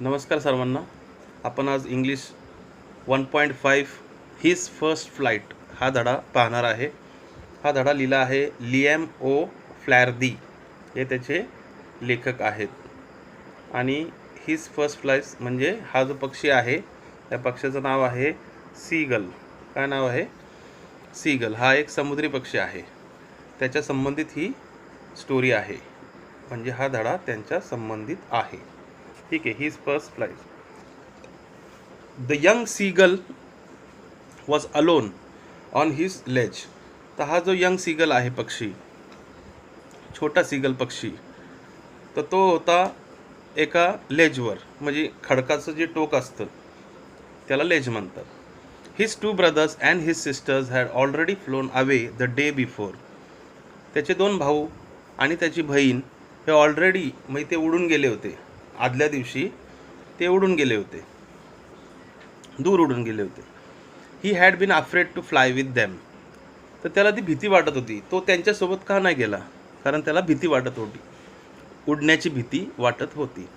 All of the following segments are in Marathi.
नमस्कार सर्वांना. आपण आज इंग्लिश 1.5 हिज फर्स्ट फ्लाईट हा धडा पाहणार आहे. हा धडा लिहिला आहे लिएम ओ फ्लॅरदी, हे त्याचे लेखक आहेत. आणि हिज फर्स्ट फ्लाईट म्हणजे हा जो पक्षी आहे त्या पक्षाचं नाव आहे सीगल. काय नाव आहे? सीगल. हा एक समुद्री पक्षी आहे. त्याच्या संबंधित ही स्टोरी आहे, म्हणजे हा धडा त्यांच्या संबंधित आहे. ठीक आहे. His first flight. The young seagull was alone on his ledge. तर हा जो यंग सीगल आहे पक्षी, छोटा सीगल पक्षी, तर तो होता एका लेजवर, म्हणजे खडकाचं जे टोक असतं त्याला लेज म्हणतात. His two brothers and his sisters had already phloem away the day before. त्याचे दोन भाऊ आणि त्याची बहीण हे ऑलरेडी म्हणजे ते उडून गेले होते. आदल्या दिवशी ते उडून गेले होते, दूर उडून गेले होते. He had been afraid to fly with them. तर त्याला ती भीती वाटत होती. तो त्यांच्यासोबत का नाही गेला? कारण त्याला भीती वाटत होती, उडण्याची भीती वाटत होती.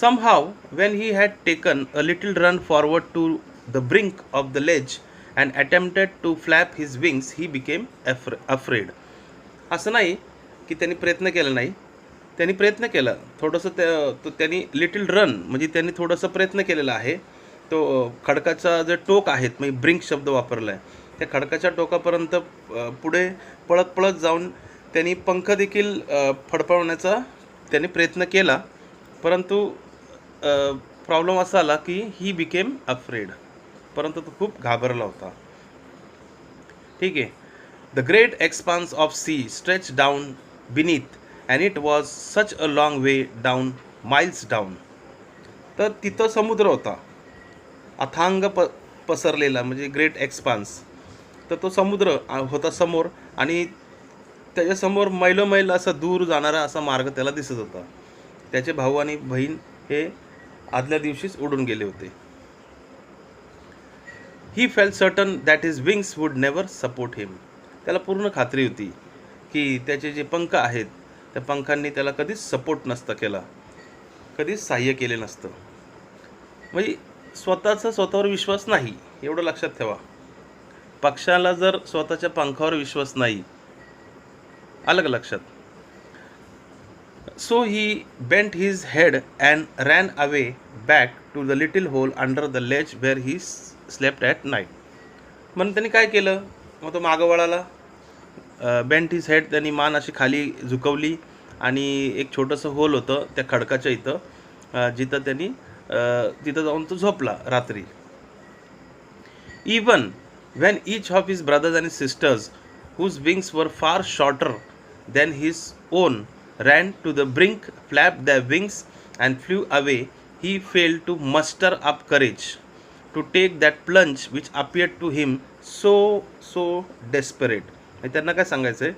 Somehow when he had taken a little run forward to the brink of the ledge and attempted to flap his wings he became afraid. असं नाही की त्यांनी प्रयत्न केला नाही, त्यांनी प्रयत्न केला थोडंसं. त्यांनी लिटिल रन म्हणजे त्यांनी थोडंसं प्रयत्न केलेला आहे. तो खडकाचा जे टोक आहेत, म्हणजे ब्रिंक शब्द वापरला आहे, त्या खडकाच्या टोकापर्यंत पुढे पळत पळत जाऊन त्यांनी पंख देखील फडफडवण्याचा त्यांनी प्रयत्न केला. परंतु प्रॉब्लेम असा आला की ही बिकेम अफ्रेड, परंतु तो खूप घाबरला होता. ठीक आहे. The great expanse of sea stretch down beneath and it was such a long way down, miles down. तर तिथं समुद्र होता, अथांग पसरलेला, म्हणजे ग्रेट एक्सपान्स. तर तो समुद्र होता समोर, आणि त्याच्यासमोर मैलोमैल असा दूर जाणारा असा मार्ग त्याला दिसत होता. त्याचे भाऊ आणि बहीण हे आदल्या दिवशीच उडून गेले होते. He felt certain that his wings would never support him. त्याला पूर्ण खात्री होती की त्याचे जे पंख आहेत त्या पंखांनी त्याला कधीच सपोर्ट नसतं केला, कधीच सहाय्य केले नसतं. म्हणजे स्वतःवर विश्वास नाही, एवढं लक्षात ठेवा. पक्षाला जर स्वतःच्या पंखावर विश्वास नाही, अलग लक्षात. So he bent his head and ran away back to the little hole under the ledge where he slept at night. म्हणून त्यांनी काय केलं? मग तो मागं वळाला. बेंट हिज हेड, त्यांनी मान अशी खाली झुकवली, आणि एक छोटंसं होल होतं त्या खडकाच्या इथं, जिथं त्यांनी तिथं जाऊन तो झोपला रात्री. Even when each of his brothers and sisters, whose wings were far shorter than his own, ran to the brink, flapped their wings, and flew away, he failed to muster up courage to take that plunge which appeared to him so desperate. त्यांना काय सांगायचं आहे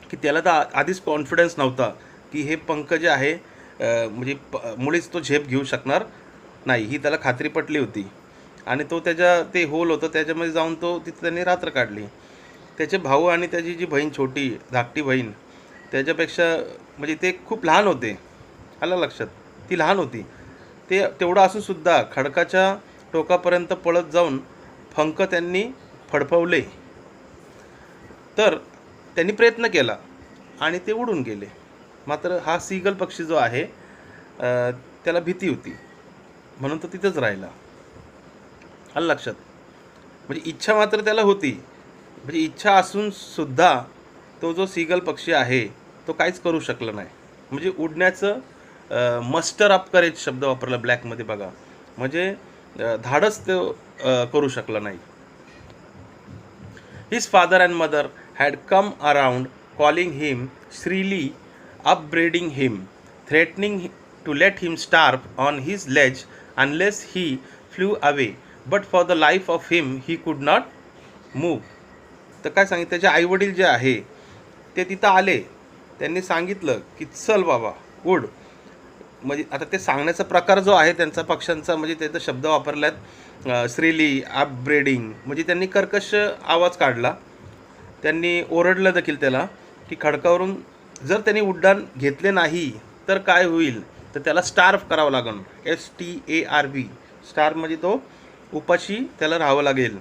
की त्याला तर आधीच कॉन्फिडन्स नव्हता की हे पंख जे आहे म्हणजे मुळीच तो झेप घेऊ शकणार नाही, ही त्याला खात्री पटली होती. आणि तो त्याच्या ते होल होतं त्याच्यामध्ये जाऊन तो तिथं त्यांनी रात्र काढली. त्याचे भाऊ आणि त्याची जी बहीण, छोटी धाकटी बहीण, त्याच्यापेक्षा म्हणजे ते खूप लहान होते. आलं लक्षात? ती लहान होती. ते तेवढं असूनसुद्धा खडकाच्या टोकापर्यंत पळत जाऊन पंख त्यांनी फडफवले. तर त्यांनी प्रयत्न केला आणि ते उडून गेले. मात्र हा सीगल पक्षी जो आहे त्याला भीती होती, म्हणून तो तिथंच राहिला. आलं लक्षात? म्हणजे इच्छा मात्र त्याला होती. म्हणजे इच्छा असून सुद्धा तो जो सीगल पक्षी आहे तो काहीच करू शकला नाही. म्हणजे उडण्याचं मस्टर अप करेज शब्द वापरला ब्लॅकमध्ये बघा, म्हणजे धाडस तो करू शकला नाही. His father and mother had come around calling him shrilly, upbraiding him, threatening to let him starve on his ledge unless he flew away, but for the life of him he could not move. तर काय सांगितलं? त्याचे आईवडील जे आहे ते तिथं आले, त्यांनी सांगितलं की चल बाबा उड. म्हणजे आता ते सांगण्याचा प्रकार जो आहे त्यांचा पक्ष्यांचा, म्हणजे त्याचा शब्द वापरल्यात श्रीली, अपब्रेडिंग, म्हणजे त्यांनी कर्कश आवाज काढला. त्यांनी ओरडलं देखील त्याला की खडकावरून जर त्यांनी उड्डाण घेतले नाही तर काय होईल. तर त्याला स्टार्व करावं लागेल, STARV, स्टार म्हणजे तो उपाशी त्याला राहावं लागेल,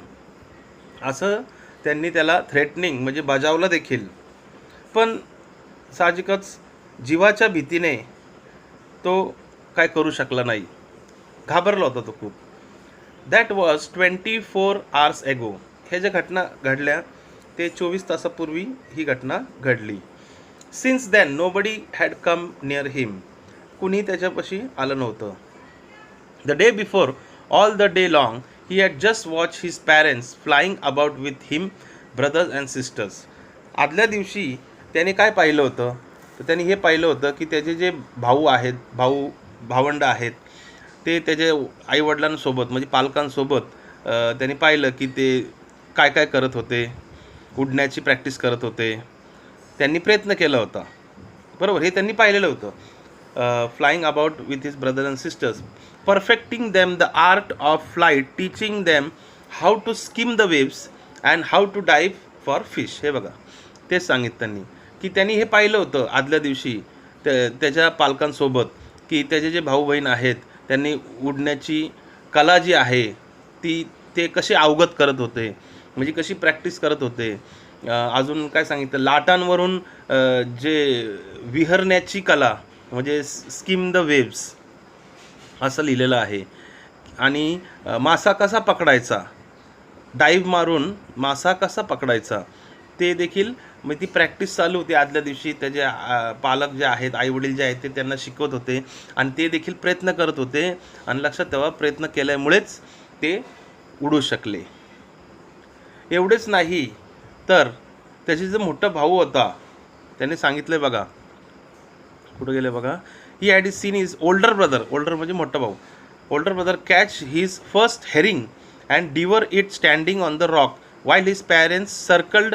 असं त्यांनी त्याला थ्रेटनिंग म्हणजे बजावलं देखील. पण साहजिकच जीवाच्या भीतीने तो काय करू शकला नाही, घाबरला होता तो खूप. दॅट वॉज 24 hours एगो. हे ज्या घटना घडल्या ते 24 तासापूर्वी ही घटना घडली. Since then nobody had come near him. कुणी त्याच्यापाशी आलं नव्हतं. The day before, all the day long, he had just watch his parents flying about with him, brothers and sisters. आदल्या दिवशी त्याने काय पाहिलं होतं, तर त्यांनी हे पाहिलं होतं की त्याचे जे भाऊ आहेत, भावंड आहेत, ते त्याचे आईवडिलांसोबत म्हणजे पालकांसोबत त्यांनी पाहिलं की ते काय काय करत होते, उडण्याची प्रॅक्टिस करत होते, त्यांनी प्रयत्न केला होता, बरोबर, हे त्यांनी पाहिलेलं होतं. Flying about with his brother and sisters, perfecting them the art of flight, teaching them how to skim the waves and how to dive for fish. हे बघा, तेच सांगितलं त्यांनी की त्यांनी हे पाहिलं होतं आदल्या दिवशी त्याच्या पालकांसोबत की त्याचे जे भाऊ बहीण आहेत त्यांनी उडण्याची कला जी आहे ते कसे अवगत करत होते, म्हणजे कशी प्रॅक्टिस करत होते. अजून काय सांगितलं, लाटांवरून जे विहरण्याची कला म्हणजे स्किम द वेव्स असं लिहिलेलं आहे. आणि मासा कसा पकडायचा, डाईव्ह मारून मासा कसा पकडायचा ते देखील, मग ती प्रॅक्टिस चालू होती आदल्या दिवशी. त्याचे पालक जे आहेत, आईवडील जे आहेत, ते त्यांना शिकवत होते आणि ते देखील प्रयत्न करत होते. आणि लक्षात ठेवा, प्रयत्न केल्यामुळेच ते उडू शकले. एवढेच नाही तर त्याचे जो मोठा भाऊ होता त्याने सांगितलं, बघा कुठं गेले बघा, he had seen his older brother, older म्हणजे मोठा भाऊ, older brother catch his first herring and devour it standing on the rock while his parents circled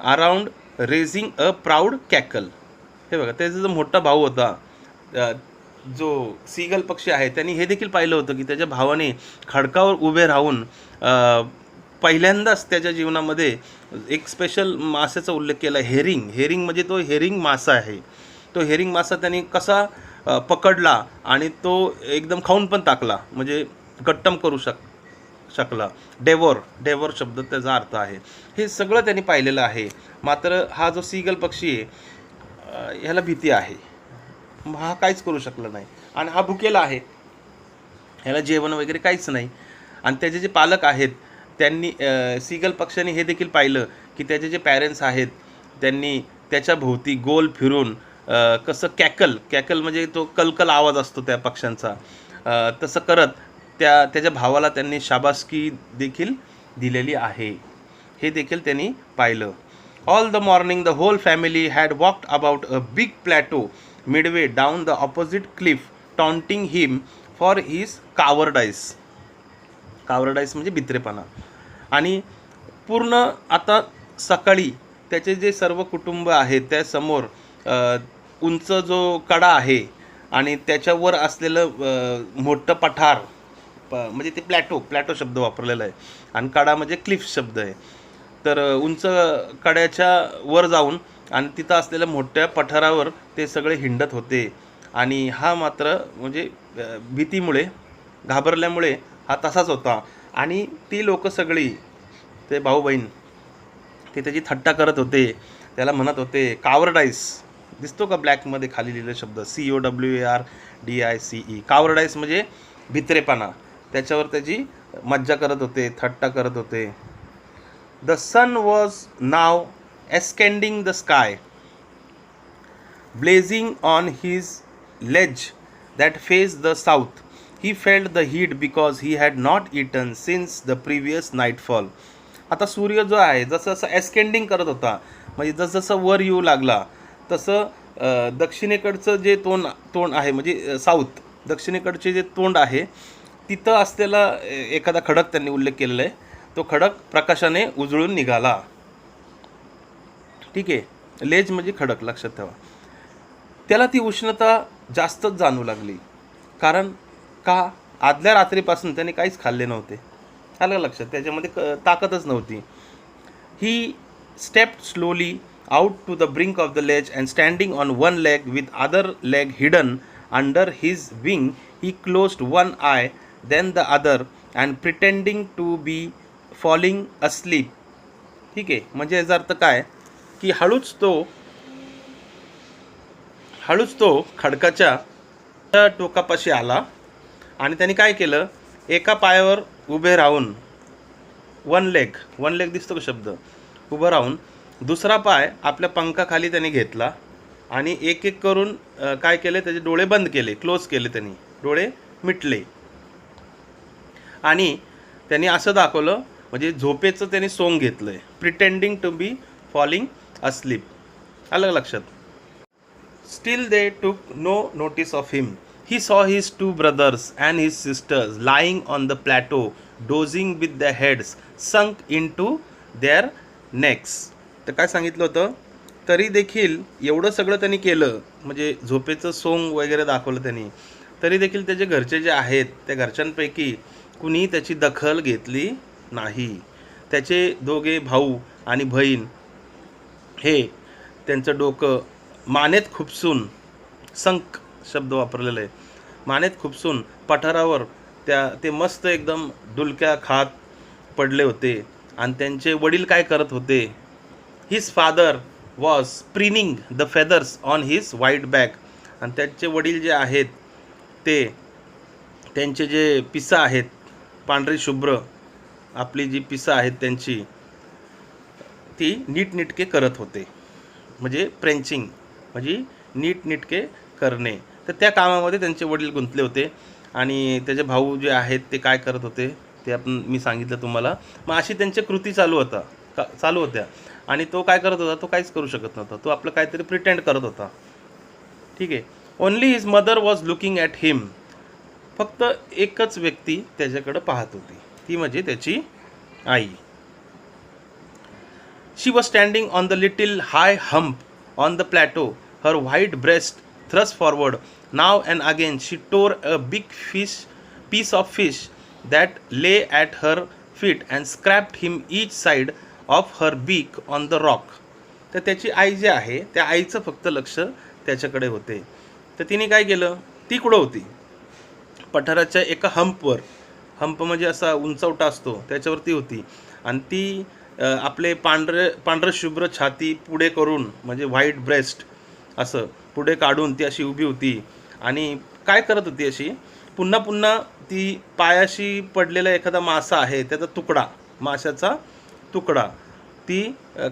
around raising a proud cackle. हे बघा, त्याचा जो मोठा भाऊ होता, जो सीगल पक्षी आहे, त्यांनी हे देखील पाहिलं होतं की त्याच्या भावाने खडकावर उभे राहून पहिल्यांदाच त्याच्या जीवनामध्ये एक स्पेशल माशाचा उल्लेख केला, हेरिंग. हेरिंग म्हणजे तो हेरिंग मासा आहे. तो हेरिंग मासा त्यांनी कसा पकडला आणि तो एकदम खाऊन पण टाकला, म्हणजे गट्टम करू शकला. डेवोर शब्द त्याचा अर्थ आहे. हे सगळं त्यांनी पाहिलेलं आहे. मात्र हा जो सीगल पक्षी आहे ह्याला भीती आहे, हा काहीच करू शकला नाही आणि हा भुकेला आहे, ह्याला जेवण वगैरे काहीच नाही. आणि त्याचे जे पालक आहेत त्यांनी सीगल पक्षाने हे देखील पाहिलं की त्याचे जे पॅरेंट्स आहेत त्यांनी त्याच्या भोवती गोल फिरून कसं कॅकल म्हणजे तो कलकल आवाज असतो त्या पक्ष्यांचा, तसं करत त्याच्या भावाला त्यांनी शाबासकी देखील दिलेली आहे. हे देखील त्यांनी पाहिलं. All the morning the whole family had walked about a big plateau midway down the opposite cliff taunting him for his cowardice. Cowardice म्हणजे भित्रेपणा. आणि पूर्ण आता सकाळी त्याचे जे सर्व कुटुंब आहेत त्यासमोर उंच जो कडा आहे आणि त्याच्यावर असलेलं मोठं पठार, म्हणजे ते प्लॅटो शब्द वापरलेला आहे आणि कडा म्हणजे क्लिफ शब्द आहे. तर उंच कड्याच्या वर जाऊन आणि तिथं असलेल्या मोठ्या पठारावर ते सगळे हिंडत होते. आणि हा मात्र म्हणजे भीतीमुळे, घाबरल्यामुळे हा तसाच होता. आणि ती लोक सगळी, ते भाऊ बहीण, ते त्याची थट्टा करत होते, त्याला म्हणत होते कावर्डाईस. दिसतो का ब्लॅकमध्ये खाली लिहिलेला शब्द, COWARDICE. कावर्डाईस म्हणजे भित्रेपणा. त्याच्यावर त्याची मज्जा करत होते, थट्टा करत होते. The sun was now ascending the sky, blazing on his ledge that faced the south. He felt the heat because he had not eaten since the previous nightfall. आता सूर्य जो आहे जसं जसं एस्केंडिंग करत होता, म्हणजे जसं जसं वर येऊ लागला तसं दक्षिणेकडचं जे तोंड आहे म्हणजे साऊथ, दक्षिणेकडचे जे तोंड आहे तिथं असलेला एखादा खडक त्यांनी उल्लेख केलेला आहे. तो खडक प्रकाशाने उजळून निघाला. ठीक आहे, लेज म्हणजे खडक, लक्षात ठेवा. त्याला ती उष्णता जास्तच जाणवू लागली. कारण का, आदल्या रात्रीपासून त्याने काहीच खाल्ले नव्हते. आलं लक्षात, त्याच्यामध्ये ताकदच नव्हती. He stepped slowly out to the brink of the ledge and standing on one leg with other leg hidden under his wing he closed one eye then the other and pretending to be falling asleep. ठीक आहे, म्हणजे याचा अर्थ काय की हळूच तो खडकाच्या टोकापाशी आला आणि त्यांनी काय केलं, एका पायावर उभे राहून वन लेग दिसतो का शब्द, उभं राहून दुसरा पाय आपल्या पंखाखाली त्यांनी घेतला आणि एक एक करून काय केले, त्याचे डोळे बंद केले, क्लोज केले, त्यांनी डोळे मिटले आणि त्यांनी असं दाखवलं, म्हणजे झोपेचं त्यांनी सोंग घेतलंय, pretending to be falling asleep. आलं लक्षात. Still they took no notice of him. He saw his two brothers and his sisters lying on the plateau, dozing with their heads sunk into their necks. तर काय सांगितलं होतं, तरी देखील एवढं सगळं त्यांनी केलं, म्हणजे झोपेचं सोंग वगैरे दाखवलं त्यांनी, तरी देखील त्याचे घरचे जे आहेत त्या घरच्यांपैकी कुणी त्याची दखल घेतली नाही. त्याचे दोघे भाऊ आणि बहीण हे त्यांचं डोकं मानेत खुपसून, संक शब्द वापरलेला आहे, मानेत खुपसून पठारावर ते मस्त एकदम डुलक्या खात पडले होते. आणि त्यांचे वडील काय करत होते, his father was preening the feathers on his white back. आणि त्यांचे वडील जे आहेत ते त्यांचे जे पिसा आहेत, पांढरी शुभ्र आपली जी पिसा आहेत त्यांची, ती नीटनेटके करत होते, म्हणजे फ्रेंचिंग म्हणजे नीटनेटके करणे. तर त्या कामामध्ये त्यांचे वडील गुंतले होते आणि त्याचे भाऊ जे आहेत ते काय करत होते ते मी सांगितलं तुम्हाला. मग अशी त्यांची कृती चालू होत्या आणि तो काय करत होता, तो काहीच करू शकत नव्हता, तो आपलं काहीतरी प्रिटेंड करत होता. ठीक आहे. Only his mother was looking at him. फक्त एकच व्यक्ती त्याच्याकडे पाहत होती, ती म्हणजे त्याची आई. She was standing on the little high hump on the plateau, her white breast thrust forward. Now and again she tore a big piece of fish that lay at her feet and scraped him each side of her beak on the rock. तर त्याची आई जी आहे त्या आईचं फक्त लक्ष त्याच्याकडे होते. तर तिने काय केलं, ती कुठं होती, पठाराच्या एका हंपवर, हंप म्हणजे असा उंचवटा असतो त्याच्यावरती होती आणि ती आपले पांढरं शुभ्र छाती पुढे करून, म्हणजे व्हाईट ब्रेस्ट असं पुढे काढून ती अशी उभी होती आणि काय करत होती, अशी पुन्हा ती पायाशी पडलेला एखादा मासा आहे त्याचा तुकडा, माशाचा तुकडा ती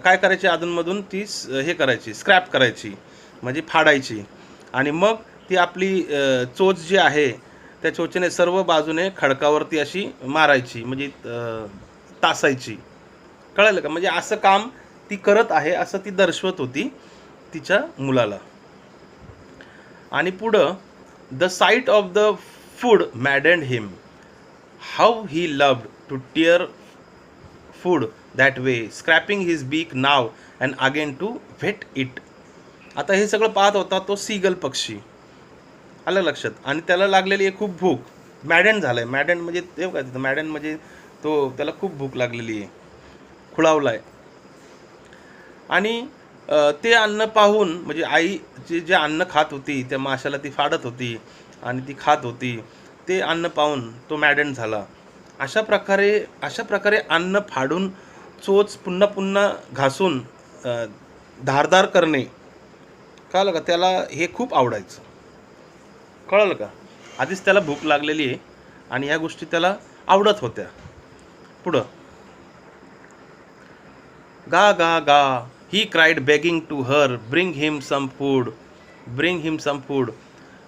काय करायची, अधूनमधून ती हे करायची, स्क्रॅप करायची म्हणजे फाडायची आणि मग ती आपली चोच जी आहे त्या चोचेने सर्व बाजूने खडकावरती अशी मारायची, म्हणजे तासायची. कळलं का, म्हणजे असं काम ती करत आहे असं ती दर्शवत होती तिच्या मुलाला. आणि पुढं, the sight of the food maddened him, how he loved to tear food that way, scraping his beak now and again to whet it. आता हे सगळं पाहत होता तो सीगल पक्षी. आलं लक्षात. आणि त्याला लागलेली आहे खूप भूक, मॅडन झालाय. मॅडन म्हणजे ते काय, तिथं मॅडन म्हणजे तो, त्याला खूप भूक लागलेली आहे, खुळावलाय. आणि ते अन्न पाहून, म्हणजे आई जे अन्न खात होती त्या माशाला ती फाडत होती आणि ती खात होती, ते अन्न पाहून तो मॅडन झाला. अशा प्रकारे अन्न फाडून चोच पुन्हा घासून धारदार करणे, कळलं का, त्याला हे खूप आवडायचं. कळलं का. आधीच त्याला भूक लागलेली आहे आणि ह्या गोष्टी त्याला आवडत होत्या. पुढं, गा गा गा, he cried begging to her, bring him some food.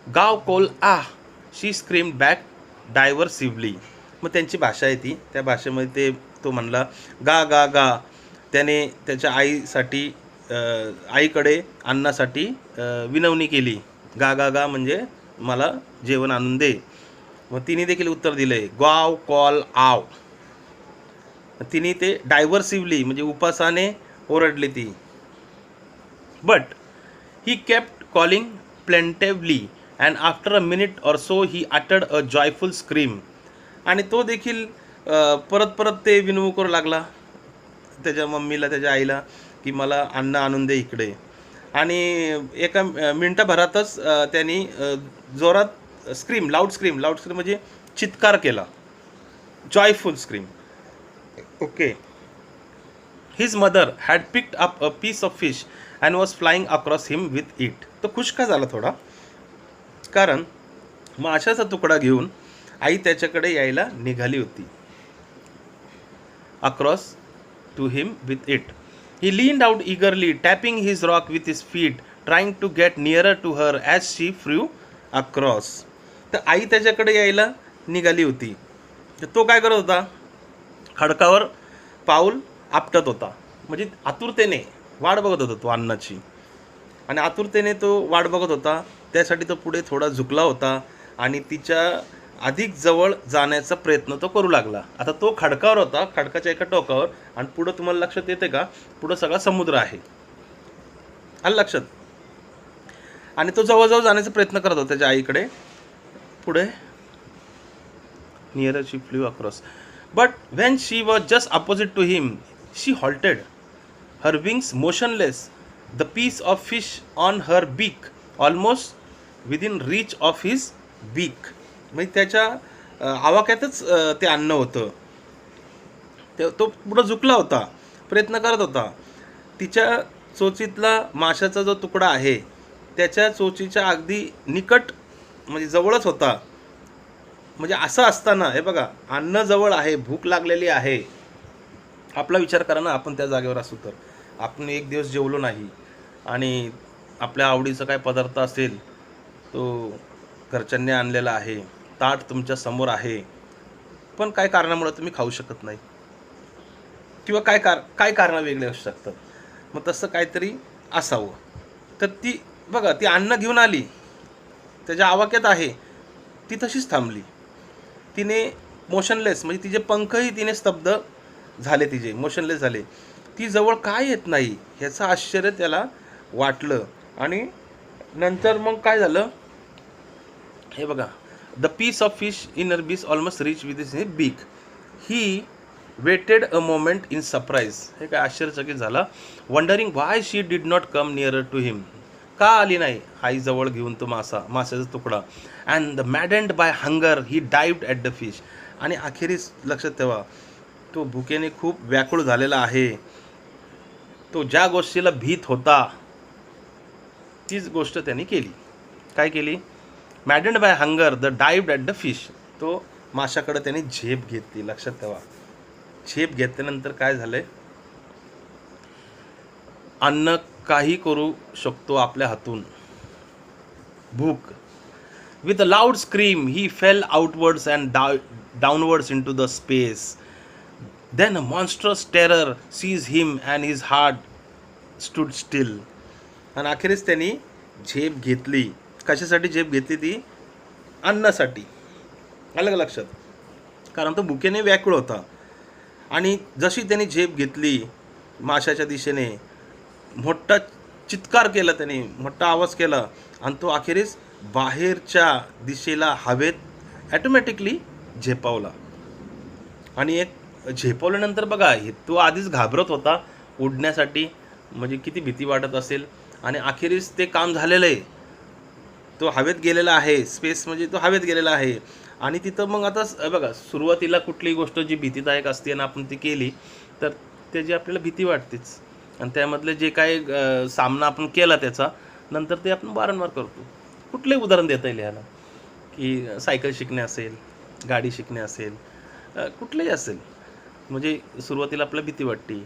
गाव कोल आह, she screamed back diversively. मग त्यांची भाषा आहे ती, त्या भाषेमध्ये तो म्हणला गा गा गा. त्याने त्याच्या आईसाठी, आईकडे अन्नासाठी विनवणी केली. गा गा गा म्हणजे मला जेवण आणून दे. मग तिने देखील उत्तर दिलंय, गाव कॉल आव. तिने ते डायव्हर्सिव्हली म्हणजे उपासाने ओरडली ती. But he kept calling plaintively and after a minute or so he uttered a joyful scream. आणि तो देखील परत ते विनवू करू लागला त्याच्या मम्मीला, त्याच्या आईला, की मला अन्न आणून दे इकडे. आणि एका मिनटाभरातच त्यांनी जोरात लाऊड स्क्रीम म्हणजे चित्कार केला, joyful scream. Okay. His mother had picked up a piece of fish and was flying across him with it. तो खुश का झाला थोडा, कारण माशाचा तुकडा घेऊन आई त्याच्याकडे यायला निघाली होती. Across to him with it. He leaned out eagerly, tapping his rock with his feet, trying to get nearer to her as she flew across. तर आई त्याच्याकडे यायला निघाली होती. तर तो काय करत होता, खडकावर पाऊल आपटत होता, म्हणजे आतुरतेने वाट बघत होता तो अन्नाची, आणि आतुरतेने तो वाट बघत होता. त्यासाठी तो पुढे थोडा झुकला होता आणि तिच्या अधिक जवळ जाण्याचा प्रयत्न तो करू लागला. आता तो खडकावर होता, खडकाच्या एका टोकावर, आणि पुढं तुम्हाला लक्षात येते का, पुढं सगळा समुद्र आहे, आलं लक्षात. आणि तो जवळजवळ जाण्याचा प्रयत्न करत होता त्याच्या आईकडे. पुढे near she flew across, but when she was just opposite to him she halted, her wings motionless, the piece of fish on her beak almost within reach of his beak. म्हणजे त्याच्या आवाक्यातच ते अन्न होतं. तो पुढं झुकला होता, प्रयत्न करत होता. तिच्या चोचीतला माशाचा जो तुकडा आहे त्याच्या चोचीच्या अगदी निकट, म्हणजे जवळच होता. म्हणजे असं असताना हे बघा, अन्न जवळ आहे, भूक लागलेली आहे. आपला विचार करा ना, आपण त्या जागेवर असू तर आपण एक दिवस जेवलो नाही आणि आपल्या आवडीचा काय पदार्थ असेल तो घरच्यांनी आणलेला आहे, ताट तुमच्या समोर आहे, पण काय कारणामुळे तुम्ही खाऊ शकत नाही, किंवा काय कारणं वेगळे असू शकतात. मग तसं काहीतरी असावं. तर ती बघा, ती अन्न घेऊन आली, त्याच्या आवाक्यात आहे, ती तशीच थांबली. तिने मोशनलेस, म्हणजे तिचे पंखही तिने स्तब्ध झाले, तिचे मोशनलेस झाले. ती जवळ काय येत नाही ह्याचं आश्चर्य त्याला वाटलं. आणि नंतर मग काय झालं हे बघा, the piece of fish in her beak almost reach with his beak, he waited a moment in surprise. हे काय आश्चर्यचकित झाला, wondering why she did not come nearer to him, का आली नाही आई जवळ घेऊन तो माशाचा तुकडा. And the maddened by hunger he dived at the fish. आणि अखेरीस लक्षात ठेवा, तो भुकेने खूप व्याकुळ झालेला आहे. तो ज्या गोष्टीला भीत होता तीच गोष्ट त्यांनी केली. काय केली, maddened by hunger the dived at the fish. तो माशाकडे त्यांनी झेप घेतली. लक्षात ठेवा, झेप घेतल्यानंतर काय झालंय, अन्न काही करू शकतो आपल्या हातून, भूक. With a loud scream he fell outwards and downwards into the space. Then a monstrous terror seized him and his heart stood still. आणि अखेरीस त्यांनी झेप घेतली. कशासाठी झेप घेतली, ती अन्नासाठी. आलं लक्षात, कारण तो भुकेने व्याकुळ होता. आणि जशी त्यांनी झेप घेतली माशाच्या दिशेने, मोठा चित्कार केला त्याने, मोठा आवाज केला, आणि तो अखेरीस बाहेरच्या दिशेला हवेत ॲटोमॅटिकली झेपावला. आणि एक झेपवल्यानंतर बघा, तो आधीच घाबरत होता उडण्यासाठी, म्हणजे किती भीती वाटत असेल. आणि अखेरीस ते काम झालेलं आहे, तो हवेत गेलेला आहे. स्पेस म्हणजे तो हवेत गेलेला आहे. आणि तिथं मग आता बघा, सुरुवातीला कुठलीही गोष्ट जी भीतीदायक असते आणि आपण ती केली तर त्याची आपल्याला भीती वाटतेच, आणि त्यामधले जे काय सामना आपण केला त्याचा, नंतर ते आपण वारंवार करतो. कुठलंही उदाहरण देता येईल ह्याला, की सायकल शिकणे असेल, गाडी शिकणे असेल, कुठलंही असेल. म्हणजे सुरुवातीला आपल्याला भीती वाटते,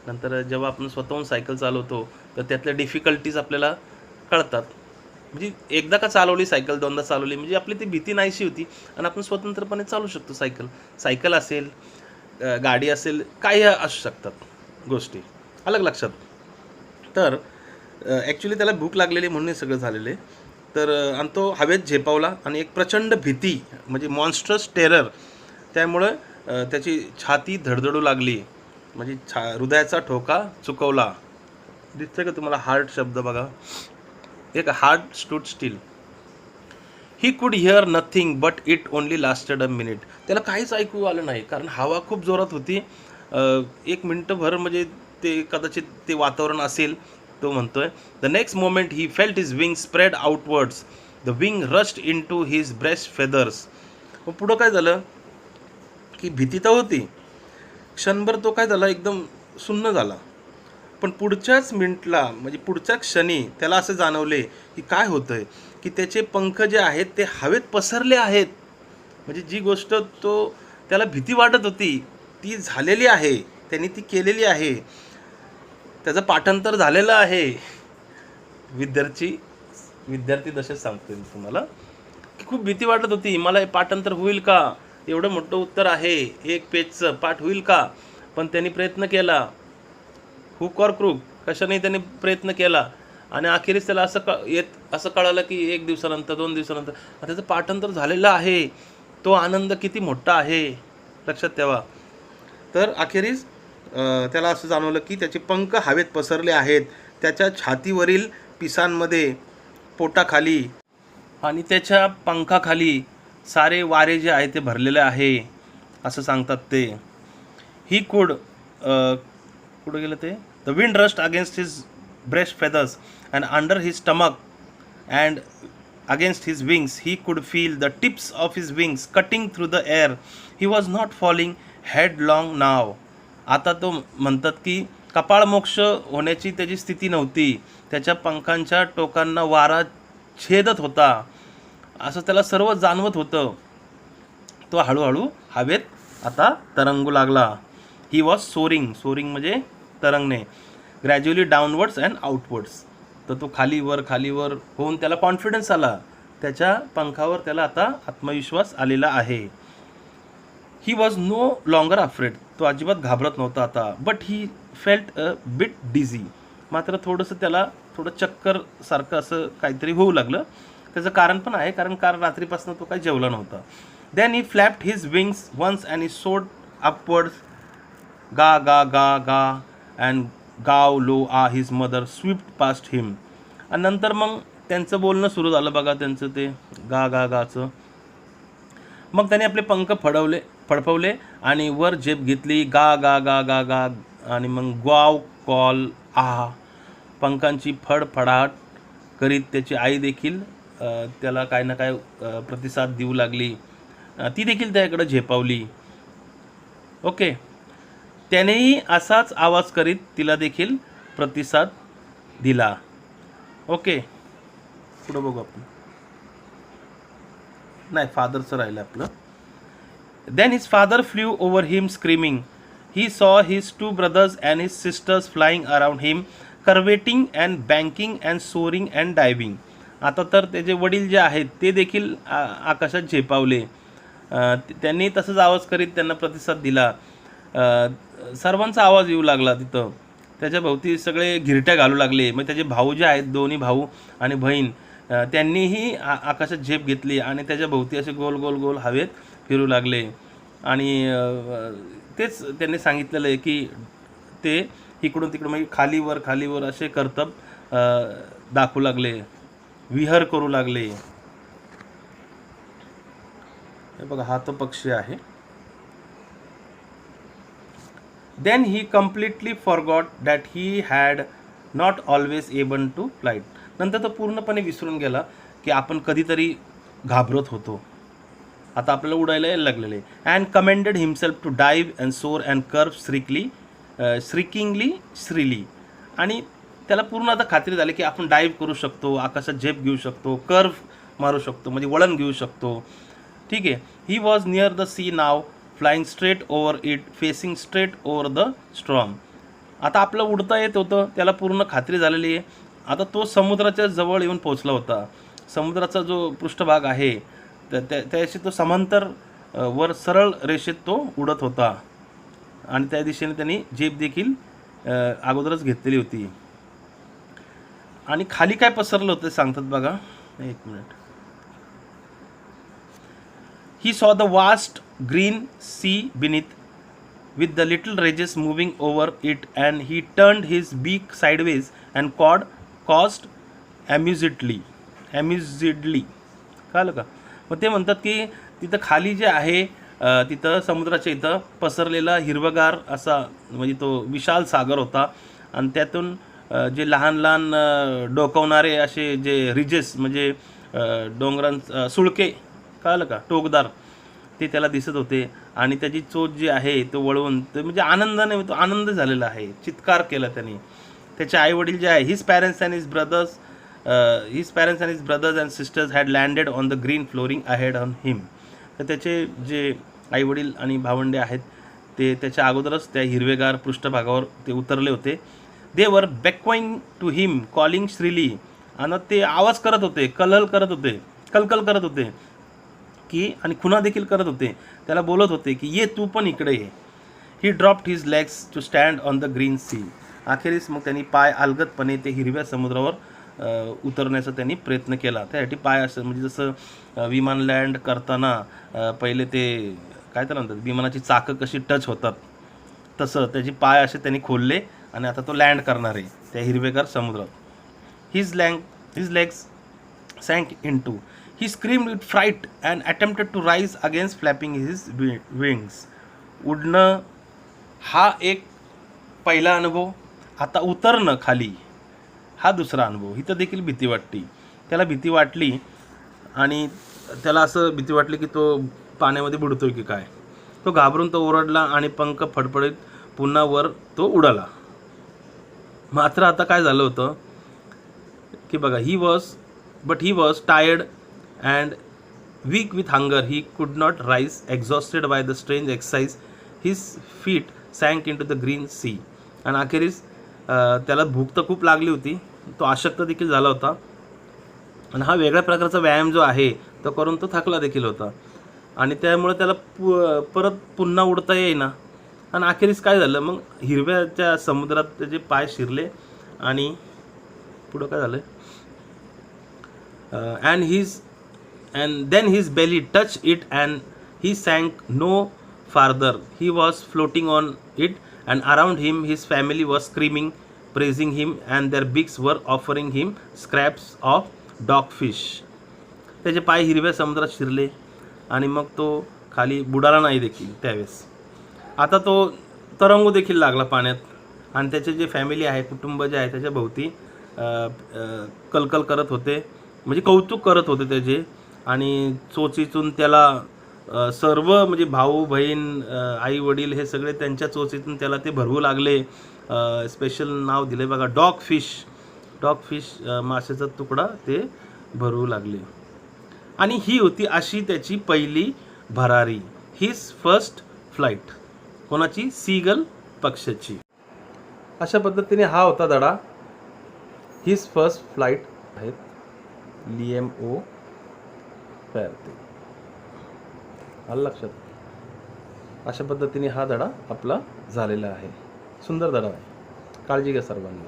नंतर जेव्हा आपण स्वतःहून सायकल चालवतो तर त्यातल्या डिफिकल्टीज आपल्याला कळतात. म्हणजे एकदा का चालवली सायकल, दोनदा चालवली, म्हणजे आपली ती भीती नाहीशी होती आणि आपण स्वतंत्रपणे चालू शकतो. सायकल असेल, गाडी असेल, काही असू शकतात गोष्टी. अलग लक्षात. तर ॲक्च्युली त्याला भूक लागलेली म्हणून हे सगळं झालेलं आहे. तर आणि तो हवेत झेपावला आणि एक प्रचंड भीती, म्हणजे मॉन्स्ट्रस टेरर, त्यामुळं त्याची छाती धडधडू लागली, म्हणजे हृदयाचा ठोका चुकवला. दिसतंय का तुम्हाला हार्ट शब्द बघा, एक heart stood steel. He could here nothing but it only lasted a minute. त्याला काहीच ऐकू आलं नाही, कारण हवा खूप जोरात होती. 1 मिनिटभर म्हणजे ते कदाचित ते वातावरण असेल तो म्हणतोय, the next moment he felt his wing spread outwards, the wing rushed into his breast feathers. मग पुढं काय झालं की भीती तर होती, क्षणभर तो काय झाला एकदम सुन्न झाला. पण पुढच्याच मिनिटला म्हणजे पुढच्या क्षणी त्याला असं जाणवले की काय होतंय, की त्याचे पंख जे आहेत ते हवेत पसरले आहेत. म्हणजे जी गोष्ट त्याला भीती वाटत होती ती झालेली आहे, त्यांनी ती केलेली आहे, त्याचं पाठांतर झालेलं आहे. विद्यार्थी दशेत सांगतोय मी तुम्हाला की खूप भीती वाटत होती, मला हे पाठांतर होईल का, एवढं मोठं उत्तर आहे, एक पेजचं पाठ होईल का. पण त्यांनी प्रयत्न केला, हुक और क्रूक कशाने त्यांनी प्रयत्न केला. आणि अखेरीस त्याला असं कळालं की 1 दिवसानंतर 2 दिवसानंतर त्याचं पाठांतर झालेलं आहे. तो आनंद किती मोठा आहे लक्षात ठेवा. तर अखेरीस त्याला असं जाणवलं की त्याचे पंख हवेत पसरले आहेत, त्याच्या छातीवरील पिसांमध्ये, पोटाखाली आणि त्याच्या पंखाखाली सारे वारे जे आहे ते भरलेले आहे असं सांगतात ते. ही कुठं गेलं ते, the wind rust against his breast feathers and under his stomach and against his wings. He could feel the tips of his wings cutting through the air. He was not falling headlong now. आता तो म्हणतात की कपाळमोक्ष होण्याची त्याची स्थिती नव्हती, त्याच्या पंखांच्या टोकांना वारा छेदत होता असं त्याला सर्व जाणवत होतं. तो हळूहळू हवेत आता तरंगू लागला. ही वॉज सोरिंग म्हणजे तरंगणे. Gradually downwards and outwards. तर तो खालीवर होऊन त्याला कॉन्फिडन्स आला, त्याच्या पंखावर त्याला आता आत्मविश्वास आलेला आहे. He was no longer afraid. तो अजिबात घाबरत नव्हता आता. But he felt a bit dizzy. मात्र त्याला थोडं चक्कर सारखं असं काहीतरी होऊ लागलं. त्याचं कारण पण आहे, कारण रात्रीपासून तो काही जेवला नव्हता. Then he flapped his wings once and he soared upwards. गा गा गा गा अँड गाव लो आ his mother swift past him. आणि नंतर मग त्यांचं बोलणं सुरू झालं बघा, त्यांचं ते गा गा गाचं. मग त्याने आपले पंख फडफवले आणि वर झेप घेतली. गा गा गा गा गा. आणि मग ग्वाव कॉल आ. पंखांची फडफडाट करीत त्याची आई देखील त्याला काय ना काय प्रतिसाद देऊ लागली. ती देखील त्याकडे झेपावली. ओके. त्यानेही असाच आवाज करीत तिला देखील प्रतिसाद दिला. ओके, पुढं बघू आपण. नाही, फादरचं राहिलं आपलं. Then his father flew over him screaming. He saw his 2 brothers and his sisters flying around him, curveting and banking and soaring and diving. आता तर त्याचे वडील जे आहेत ते देखील आकाशात झेपावले. त्यांनी तसंच आवाज करीत त्यांना प्रतिसाद दिला. सर्वांचा आवाज येऊ लागला तिथं. त्याच्या भोवती सगळे घिरट्या घालू लागले. मग त्याचे भाऊ जे आहेत, दोन्ही भाऊ आणि बहीण, त्यांनीही आकाशात झेप घेतली आणि त्याच्या भोवती असे गोल गोल गोल हवेत फिरू लागले. आणि तेच त्यांनी सांगितलेलं आहे की ते इकडून तिकडून म्हणजे खालीवर असे कर्तब दाखवू लागले, विहर करू लागले. हे बघा, हा तो पक्षी आहे. Then he completely forgot that he had not always able to flight. नंतर तो पूर्णपणे विसरून गेला की आपण कधीतरी घाबरत होतो, आता आपल्याला उडायला यायला लागलेले. And commanded himself to dive and soar and curve shriekingly shrilly. आणि त्याला पूर्ण आता खात्री झाली की आपण डाईव्ह करू शकतो, आकाशात झेप घेऊ शकतो, कर्व मारू शकतो म्हणजे वळण घेऊ शकतो. ठीक आहे. He was near the sea now, flying straight over it, facing straight over the storm. आता आपलं उडता येत होतं, त्याला पूर्ण खात्री झालेली आहे. आता तो समुद्राच्या जवळ येऊन पोचला होता. समुद्राचा जो पृष्ठभाग आहे त्याशी तो समांतर वर सरळ रेषेत तो उडत होता. आणि त्या दिशेने त्यांनी झेप देखील अगोदरच घेतलेली होती. आणि खाली काय पसरलं होतं सांगतात बघा, एक minute. He saw the vast green sea beneath, with the little ridges moving over it, and he turned his beak sideways and caused amusedly. कळलं का? मग ते म्हणतात की तिथं खाली जे आहे तिथं समुद्राच्या इथं पसरलेला हिरवगार असा म्हणजे तो विशाल सागर होता. आणि त्यातून जे लहान लहान डोकावणारे असे जे रिजेस म्हणजे सुळके कळलं का, टोकदार, ते त्याला दिसत होते. आणि त्याची चोच जी आहे तो वळवून ते म्हणजे आनंदाने तो आनंद झालेला आहे, चित्कार केला त्याने. त्याचे आईवडील जे आहे, his parents and his brothers and sisters had landed on the green flooring ahead on him. तर त्याचे जे आईवडील आणि भावंडे आहेत ते त्याच्या अगोदरच त्या हिरवेगार पृष्ठभागावर ते उतरले होते. दे वर बेक्वाईंग टू हिम कॉलिंग श्रीली. आणि ते आवाज करत होते, कलकल करत होते की, आणि खुणा देखील करत होते, त्याला बोलत होते की ये तू पण इकडे ये. He dropped his legs to stand on the green sea. अखेरीस मग त्यांनी पाय अलगदपणे ते हिरव्या समुद्रावर उतरण्याचा त्यांनी प्रयत्न केला. त्यासाठी पाय असं म्हणजे जसं विमान लँड करताना पहिले ते काय तर म्हणतात, विमानाची चाकं कशी टच होतात, तसं त्याचे पाय असे त्यांनी खोलले आणि आता तो लँड करणार आहे त्या हिरवेगार समुद्रात. His legs sank into. He screamed with fright and attempted to rise against flapping his wings. उडणं हा एक पहिला अनुभव. आता उतरणं खाली हा दुसरा अनुभव. इथं देखील भीती वाटली त्याला, भीती वाटली आणि त्याला असं भीती वाटली की तो पाण्यामध्ये बुडतोय की काय. तो घाबरून तो ओरडला आणि पंख फडफडीत पुन्हा वर तो उडाला. मात्र आता काय झालं होतं की बघा, he was tired and weak with hunger. He could not rise, exhausted by the strange exercise. His feet sank into the green sea. आणि अखेरीस त्याला भूक तर खूप लागली होती, तो अशक्त देखील झाला होता. आणि हा वेगळ्या प्रकारचा व्यायाम जो आहे तो करून तो थकला देखील होता. आणि त्यामुळे त्याला परत पुन्हा उडता येईना. आणि अखेरीस काय झालं मग, हिरव्याच्या समुद्रात त्याचे पाय शिरले आणि पुढं काय झालं, and then his belly touched it and he sank no farther. He was floating on it and around him his family was screaming, praising him, and their beaks were offering him scraps of dogfish. त्याचे पाय हिरव्या समुद्रात शिरले आणि मग तो खाली बुडाला नाही देखील त्यावेळेस. आता तो तरंगू देखील लागला पाण्यात. आणि त्याचे जे फॅमिली आहे, कुटुंब जे आहे त्याच्या भोवती कलकल करत होते, म्हणजे कौतुक करत होते त्याचे. आणि चोचीतून त्याला सर्व म्हणजे भाऊ बहीण आई वडील हे सगळे त्यांच्या चोचीतून त्याला ते भरवू लागले. स्पेशल नाव दिले बघा, डॉगफिश माशाचा तुकडा ते भरवू लागले. आणि ही होती अशी त्याची पहिली भरारी, हिज फर्स्ट फ्लाईट. कोणाची? सीगल पक्षाची. अशा पद्धतीने हा होता धडा, हिज फर्स्ट फ्लाईट आहेत लिएम ओ फ्लॅरदी. आलं लक्षात? अशा पद्धतीने हा धडा आपला झालेला आहे. सुंदर धडा आहे, काळजी घ्या सर्वांनी.